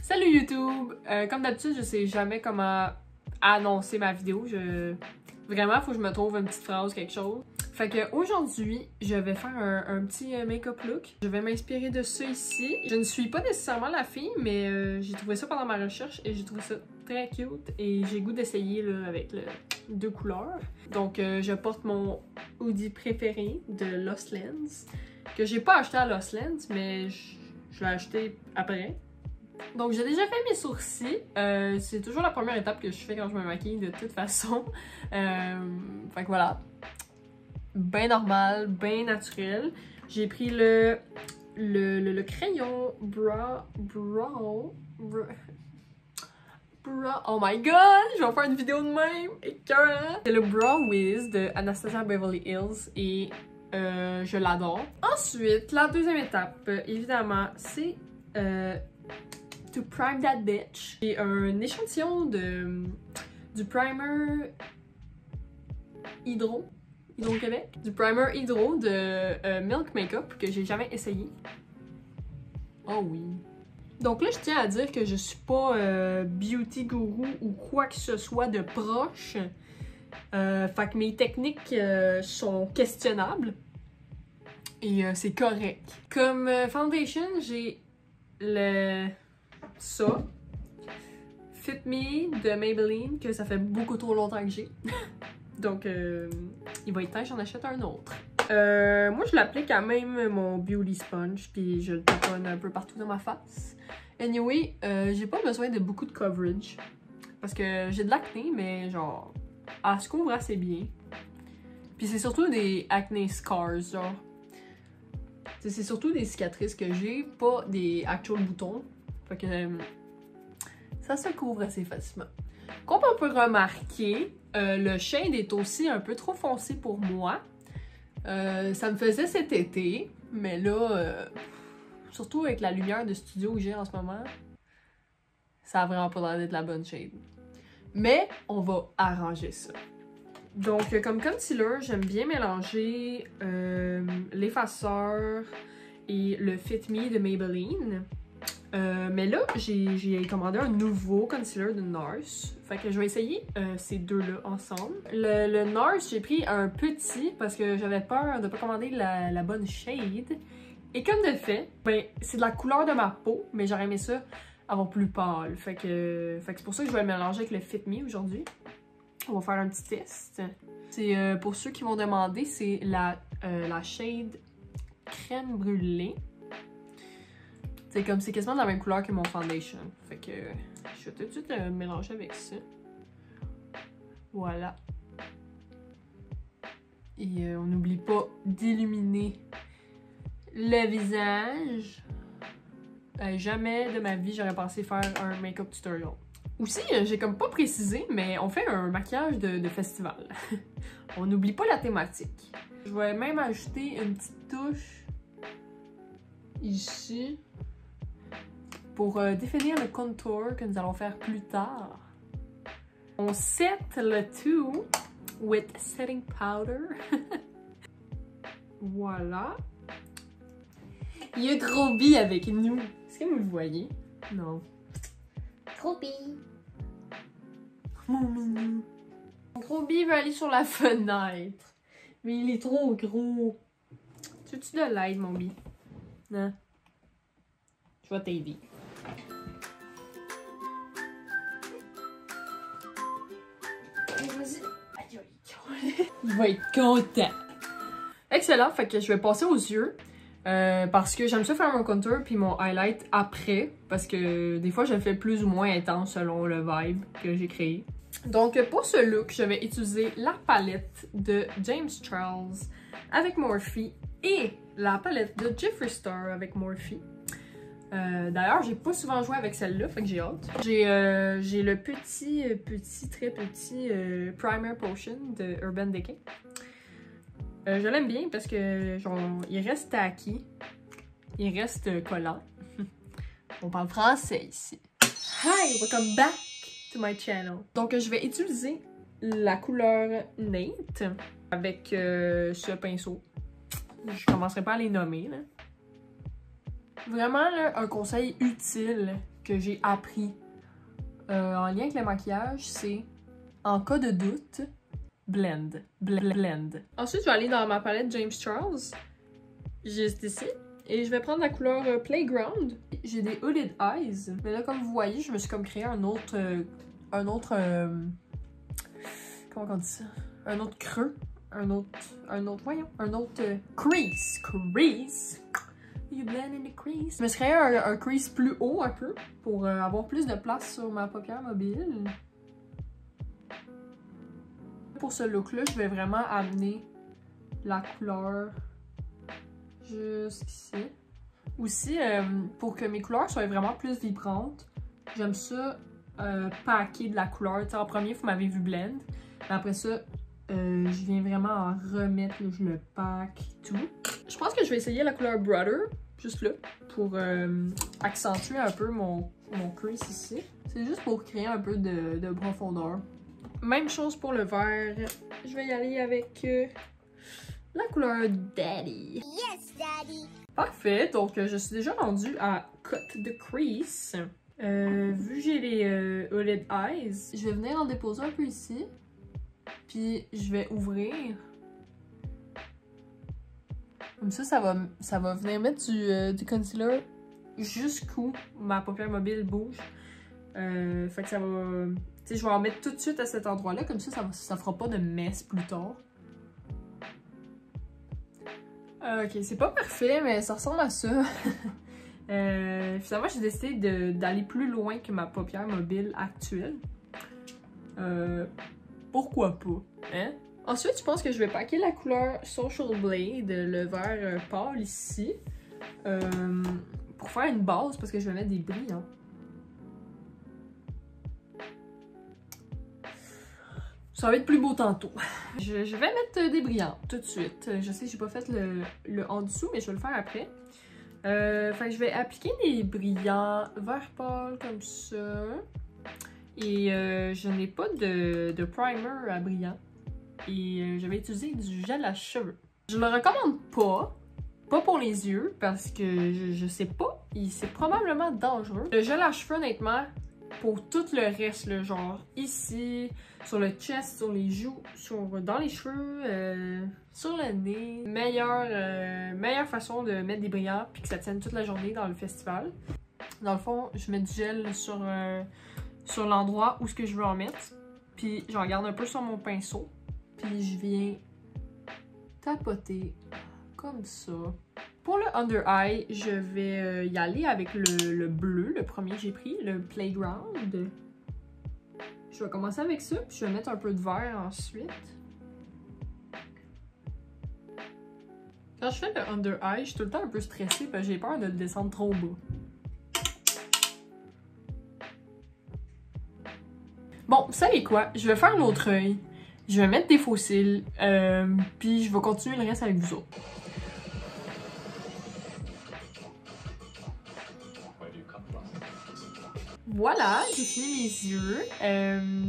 Salut YouTube! Comme d'habitude, je sais jamais comment annoncer ma vidéo. Vraiment, faut que je me trouve une petite phrase, quelque chose. Fait que aujourd'hui, je vais faire un petit make-up look. Je vais m'inspirer de ça ici. Je ne suis pas nécessairement la fille, mais j'ai trouvé ça pendant ma recherche et j'ai trouvé ça très cute. Et j'ai goût d'essayer avec deux couleurs. Donc, je porte mon hoodie préféré de Lost Lens, que j'ai pas acheté à Lost Lens, mais je l'ai acheté après. Donc, j'ai déjà fait mes sourcils. C'est toujours la première étape que je fais quand je me maquille, de toute façon. Fait que voilà. Ben normal, ben naturel. J'ai pris le crayon oh my god! Je vais faire une vidéo de même! Écœurant! C'est le Brow Wiz de Anastasia Beverly Hills et je l'adore. Ensuite, la deuxième étape, évidemment, c'est To Prime That Bitch. J'ai un échantillon du primer Hydro-Québec. Du primer Hydro de Milk Makeup que j'ai jamais essayé. Oh oui. Donc là, je tiens à dire que je suis pas beauty guru ou quoi que ce soit de proche. Fait que mes techniques sont questionnables. Et c'est correct. Comme foundation, j'ai ça. Fit Me de Maybelline, que ça fait beaucoup trop longtemps que j'ai. Donc, il va être temps que j'en achète un autre. Moi, je l'applique à même mon Beauty Sponge, puis je le taponne un peu partout dans ma face. Anyway, j'ai pas besoin de beaucoup de coverage, parce que j'ai de l'acné, mais genre, elle se couvre assez bien. Puis c'est surtout des acné scars, genre. C'est surtout des cicatrices que j'ai, pas des actual boutons. Fait que ça se couvre assez facilement. Comme on peut remarquer, le shade est aussi un peu trop foncé pour moi. Ça me faisait cet été, mais là, surtout avec la lumière de studio que j'ai en ce moment, ça a vraiment pas l'air d'être la bonne shade. Mais on va arranger ça. Donc, comme concealer, j'aime bien mélanger l'effaceur et le Fit Me de Maybelline. Mais là, j'ai commandé un nouveau concealer de NARS. Fait que je vais essayer ces deux-là ensemble. Le NARS, j'ai pris un petit parce que j'avais peur de pas commander la bonne shade. Et comme de fait, ben, c'est de la couleur de ma peau, mais j'aurais aimé ça avoir plus pâle. Fait que c'est pour ça que je vais le mélanger avec le Fit Me aujourd'hui. On va faire un petit test. C'est pour ceux qui vont demander, c'est la shade crème brûlée. C'est comme, c'est quasiment de la même couleur que mon foundation. Fait que je vais tout de suite le mélanger avec ça. Voilà. Et on n'oublie pas d'illuminer le visage. Jamais de ma vie j'aurais pensé faire un make-up tutorial. Aussi, j'ai comme pas précisé, mais on fait un maquillage de festival. On n'oublie pas la thématique. Je vais même ajouter une petite touche ici pour définir le contour que nous allons faire plus tard. On set le tout with setting powder. Voilà. Il y a Groby avec nous. Est-ce que vous le voyez? Non. Groby. Mon minou. Groby veut aller sur la fenêtre. Mais il est trop gros. Tu veux-tu de l'aide, mon bi? Non. Je vais t'aider. Vas-y. Il va être content. Excellent. Fait que je vais passer aux yeux. Parce que j'aime ça faire mon contour puis mon highlight après. Parce que des fois, je le fais plus ou moins intense selon le vibe que j'ai créé. Donc, pour ce look, je vais utiliser la palette de James Charles avec Morphe et la palette de Jeffree Star avec Morphe. D'ailleurs, j'ai pas souvent joué avec celle-là, fait que j'ai hâte. J'ai le très petit Primer Potion de Urban Decay. Je l'aime bien parce que genre, il reste tacky, il reste collant. On parle français ici. Hi, welcome back to my channel. Donc, je vais utiliser la couleur Nate avec ce pinceau. Je commencerai pas à les nommer, là. Vraiment, là, un conseil utile que j'ai appris en lien avec le maquillage, c'est en cas de doute, blend. Blend. Ensuite, je vais aller dans ma palette James Charles, juste ici. Et je vais prendre la couleur Playground. J'ai des Hooded Eyes. Mais là, comme vous voyez, je me suis comme créé un autre comment on dit ça? Un autre creux. Un autre crease. Crease. You blend in the crease. Je me suis créé un crease plus haut un peu pour avoir plus de place sur ma paupière mobile. Pour ce look-là, je vais vraiment amener la couleur jusqu'ici. Aussi, pour que mes couleurs soient vraiment plus vibrantes, j'aime ça packer de la couleur. T'sais, en premier, vous m'avez vu blend. Mais après ça, je viens vraiment en remettre, là, je le pack tout. Je pense que je vais essayer la couleur Brother, juste là, pour accentuer un peu mon crease ici. C'est juste pour créer un peu de profondeur. Même chose pour le vert. Je vais y aller avec la couleur Daddy. Yes, Daddy. Parfait, donc je suis déjà rendue à Cut the Crease. Vu que j'ai les Hooded Eyes, je vais venir en déposer un peu ici. Puis je vais ouvrir. Comme ça, ça va venir mettre du concealer jusqu'où ma paupière mobile bouge. Fait que ça va... Tu sais, je vais en mettre tout de suite à cet endroit-là. Comme ça fera pas de mess plus tard. Ok, c'est pas parfait, mais ça ressemble à ça. Finalement, j'ai décidé d'aller plus loin que ma paupière mobile actuelle. Pourquoi pas, hein? Ensuite, je pense que je vais packer la couleur Social Blade, le vert pâle ici, pour faire une base, parce que je vais mettre des brillants. Ça va être plus beau tantôt. Je vais mettre des brillants tout de suite. Je sais que j'ai pas fait le en dessous, mais je vais le faire après. Fait que je vais appliquer des brillants vert pâle comme ça. Et je n'ai pas de primer à brillant. Et je vais utiliser du gel à cheveux. Je le recommande pas. Pas pour les yeux, parce que je sais pas. C'est probablement dangereux. Le gel à cheveux, honnêtement, pour tout le reste, le genre ici, sur le chest, sur les joues, dans les cheveux, sur le nez. Meilleure façon de mettre des brillants puis que ça tienne toute la journée dans le festival. Dans le fond, je mets du gel sur l'endroit où ce que je veux en mettre. Puis j'en garde un peu sur mon pinceau. Puis je viens tapoter comme ça. Pour le under eye, je vais y aller avec le bleu, le premier que j'ai pris, le Playground. Je vais commencer avec ça, puis je vais mettre un peu de vert ensuite. Quand je fais le under eye, je suis tout le temps un peu stressée parce que j'ai peur de le descendre trop bas. Bon, vous savez quoi? Je vais faire l'autre œil. Je vais mettre des faux cils, puis je vais continuer le reste avec vous autres. Voilà, j'ai fini mes yeux.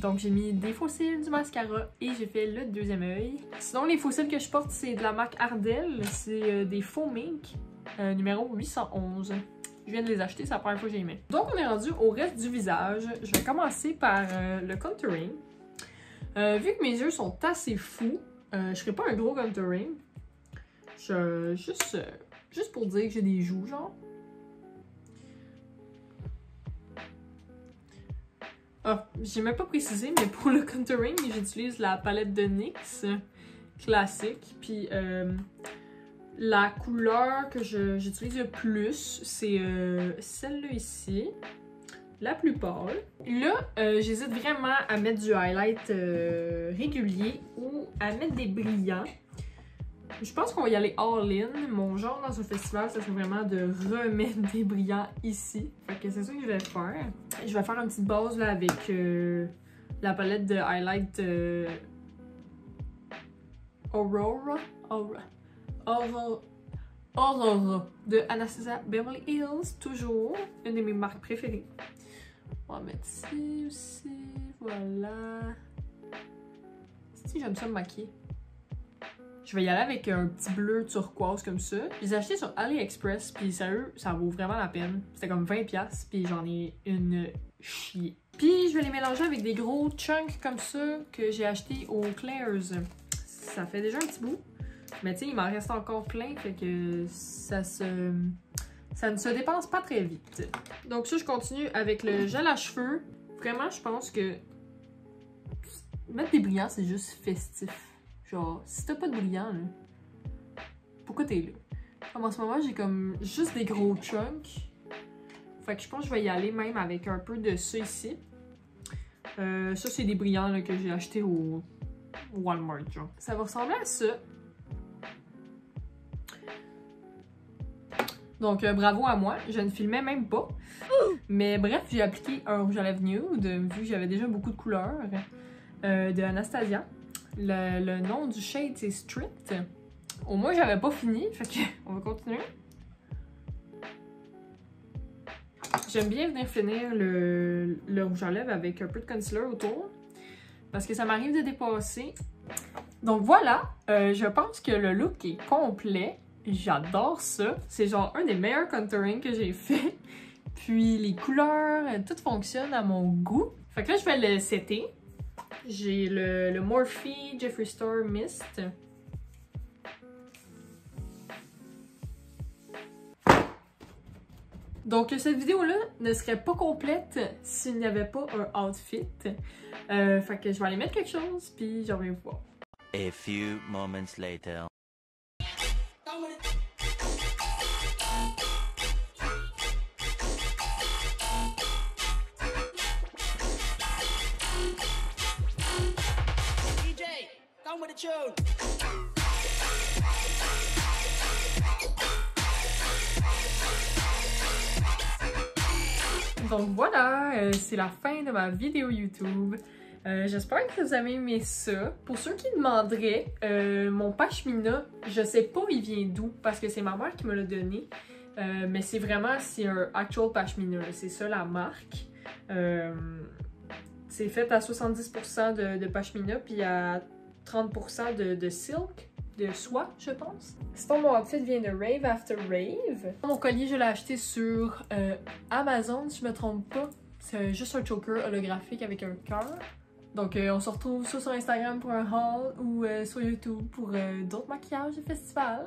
Donc j'ai mis des faux cils, du mascara et j'ai fait le deuxième œil. Sinon, les faux cils que je porte, c'est de la marque Ardell. C'est des faux mink, numéro 811. Je viens de les acheter, c'est la première fois que j'ai mis. Donc on est rendu au reste du visage. Je vais commencer par le contouring. Vu que mes yeux sont assez fous, je ferai pas un gros contouring. Juste pour dire que j'ai des joues, genre. Ah, j'ai même pas précisé, mais pour le contouring, j'utilise la palette de NYX classique. Puis la couleur que j'utilise le plus, c'est celle-là ici, la plus pâle. Là, j'hésite vraiment à mettre du highlight régulier ou à mettre des brillants. Je pense qu'on va y aller all-in. Mon genre dans ce festival, ça serait vraiment de remettre des brillants ici. Fait que c'est ça que je vais faire. Je vais faire une petite base là avec la palette de highlight Aurora de Anastasia Beverly Hills, toujours une de mes marques préférées. On va mettre ici aussi, voilà. Si j'aime ça me maquiller. Je vais y aller avec un petit bleu turquoise comme ça. Je les ai achetés sur AliExpress, puis sérieux, ça vaut vraiment la peine. C'était comme 20$, puis j'en ai une chier. Puis je vais les mélanger avec des gros chunks comme ça que j'ai acheté au Claire's. Ça fait déjà un petit bout. Mais tu sais, il m'en reste encore plein, fait que ça ne se dépense pas très vite. Donc ça, je continue avec le gel à cheveux. Vraiment, je pense que mettre des brillants, c'est juste festif. Genre, si t'as pas de brillants, là, pourquoi t'es là? Comme en ce moment, j'ai comme juste des gros chunks. Fait que je pense que je vais y aller même avec un peu de ça ici. Ça, c'est des brillants là, que j'ai achetés au Walmart, genre. Ça va ressembler à ça. Donc, bravo à moi. Je ne filmais même pas. Mais bref, j'ai appliqué un rouge à lèvres nude, vu que j'avais déjà beaucoup de couleurs, de Anastasia. Le nom du shade, c'est Strict. Au moins, j'avais pas fini, fait que on va continuer. J'aime bien venir finir le rouge à lèvres avec un peu de concealer autour, parce que ça m'arrive de dépasser. Donc voilà, je pense que le look est complet. J'adore ça. C'est genre un des meilleurs contouring que j'ai fait. Puis les couleurs, tout fonctionne à mon goût. Fait que là, je vais le setter. J'ai le Morphe Jeffree Star Mist. Donc cette vidéo-là ne serait pas complète s'il n'y avait pas un outfit. Fait que je vais aller mettre quelque chose, puis je reviens vous voir. A few moments later. DJ, come with the tune. Donc voilà, c'est la fin de ma vidéo YouTube. J'espère que vous avez aimé ça. Pour ceux qui demanderaient, mon pashmina, je sais pas il vient d'où parce que c'est ma mère qui me l'a donné. Mais c'est un actual pashmina, c'est ça la marque. C'est fait à 70% de pashmina puis à 30% de silk, de soie, je pense. Sinon, mon outfit vient de Rave After Rave. Mon collier, je l'ai acheté sur Amazon, si je me trompe pas. C'est juste un choker holographique avec un cœur. Donc, on se retrouve soit sur Instagram pour un haul ou sur YouTube pour d'autres maquillages et festivals.